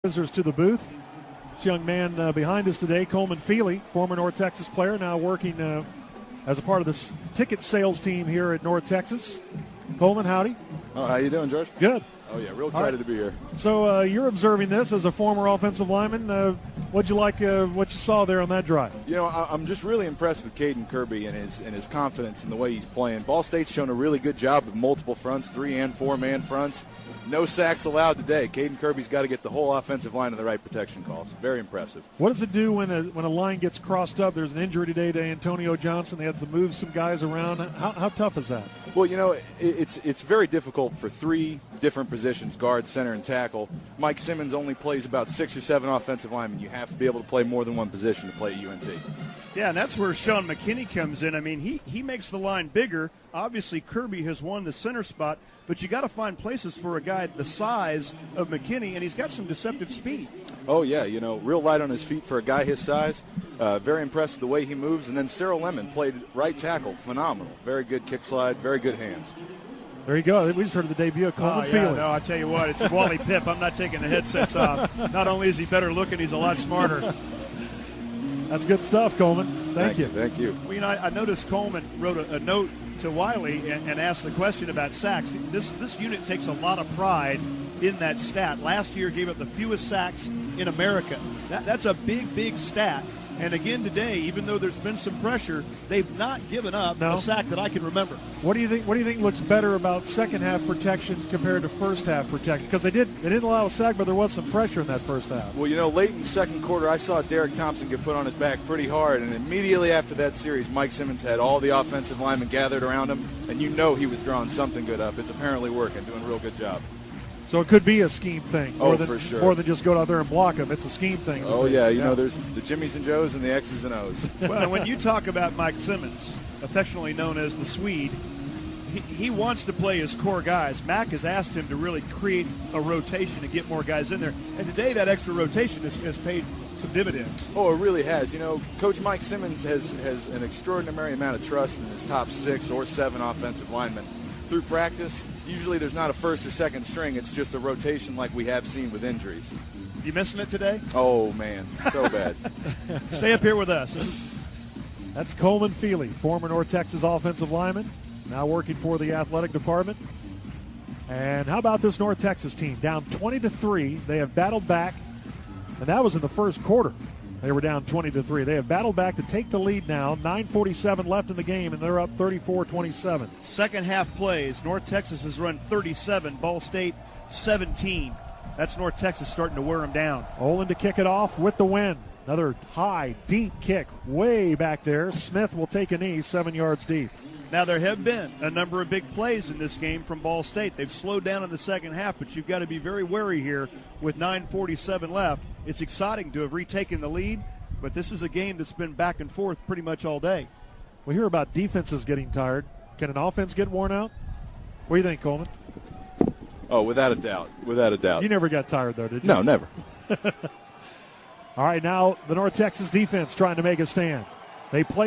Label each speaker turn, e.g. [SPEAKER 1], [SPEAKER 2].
[SPEAKER 1] Visitors to the booth. This young man behind us today, Coleman Feeley, former North Texas player, now working as a part of the ticket sales team here at North Texas. Coleman, howdy.
[SPEAKER 2] Oh, how you doing, George?
[SPEAKER 1] Good.
[SPEAKER 2] Oh, yeah, real excited to be here.
[SPEAKER 1] So you're observing this as a former offensive lineman. What'd you like what you saw there on that drive?
[SPEAKER 2] You know, I'm just really impressed with Caden Kirby and his confidence in the way he's playing. Ball State's shown a really good job of multiple fronts, 3- and 4-man fronts. No sacks allowed today. Caden Kirby's got to get the whole offensive line in the right protection calls. Very impressive.
[SPEAKER 1] What does it do when a line gets crossed up? There's an injury today to Antonio Johnson. They had to move some guys around. How tough is that?
[SPEAKER 2] Well, you know, it's very difficult for 3 different positions, guard, center, and tackle. Mike Simmons only plays about 6 or 7 offensive linemen. You have to be able to play more than one position to play at UNT.
[SPEAKER 3] Yeah, and that's where Sean McKinney comes in. I mean, he makes the line bigger. Obviously, Kirby has won the center spot, but you got to find places for a guy the size of McKinney, and he's got some deceptive speed.
[SPEAKER 2] Oh, yeah, you know, real light on his feet for a guy his size. Very impressed with the way he moves. And then Cyril Lemon played right tackle. Phenomenal. Very good kick slide, very good hands.
[SPEAKER 1] There you go. We just heard the debut of Coleman Feeley.
[SPEAKER 3] No, I tell you what, it's Wally Pipp. I'm not taking the headsets off. Not only is he better looking, he's a lot smarter.
[SPEAKER 1] That's good stuff, Coleman. Thank you.
[SPEAKER 2] Thank you.
[SPEAKER 3] Well, you know, I noticed Coleman wrote a note to Wiley and asked the question about sacks. This unit takes a lot of pride in that stat. Last year gave up the fewest sacks in America. That's a big stat. And again today, even though there's been some pressure, they've not given up a sack that I can remember.
[SPEAKER 1] What do you think looks better about second half protection compared to first half protection? Because they didn't allow a sack, but there was some pressure in that first half.
[SPEAKER 2] Well, you know, late in the second quarter, I saw Derek Thompson get put on his back pretty hard, and immediately after that series, Mike Simmons had all the offensive linemen gathered around him, and you know he was drawing something good up. It's apparently working, doing a real good job.
[SPEAKER 1] So it could be a scheme thing.
[SPEAKER 2] For sure.
[SPEAKER 1] More than just go out there and block them. It's a scheme thing.
[SPEAKER 2] Oh, yeah. You know, there's the Jimmies and Joes and the X's and O's.
[SPEAKER 3] Well, when you talk about Mike Simmons, affectionately known as the Swede, he wants to play his core guys. Mac has asked him to really create a rotation to get more guys in there. And today that extra rotation has paid some dividends.
[SPEAKER 2] Oh, it really has. You know, Coach Mike Simmons has an extraordinary amount of trust in his top 6 or 7 offensive linemen. Through practice, usually there's not a first or second string. It's just a rotation like we have seen with injuries.
[SPEAKER 3] You missing it today?
[SPEAKER 2] Oh, man, so bad.
[SPEAKER 3] Stay up here with us.
[SPEAKER 1] That's Coleman Feeley, former North Texas offensive lineman, now working for the athletic department. And how about this North Texas team? Down 20-3. They have battled back, and that was in the first quarter. They were down 20-3. They have battled back to take the lead now. 9:47 left in the game, and they're up 34-27.
[SPEAKER 3] Second half plays. North Texas has run 37. Ball State 17. That's North Texas starting to wear them down.
[SPEAKER 1] Olin to kick it off with the win. Another high, deep kick way back there. Smith will take a knee 7 yards deep.
[SPEAKER 3] Now, there have been a number of big plays in this game from Ball State. They've slowed down in the second half, but you've got to be very wary here with 9:47 left. It's exciting to have retaken the lead, but this is a game that's been back and forth pretty much all day.
[SPEAKER 1] We hear about defenses getting tired. Can an offense get worn out? What do you think, Coleman?
[SPEAKER 2] Oh, without a doubt. Without a doubt.
[SPEAKER 1] You never got tired, though, did you?
[SPEAKER 2] No, never.
[SPEAKER 1] All right, now the North Texas defense trying to make a stand. They play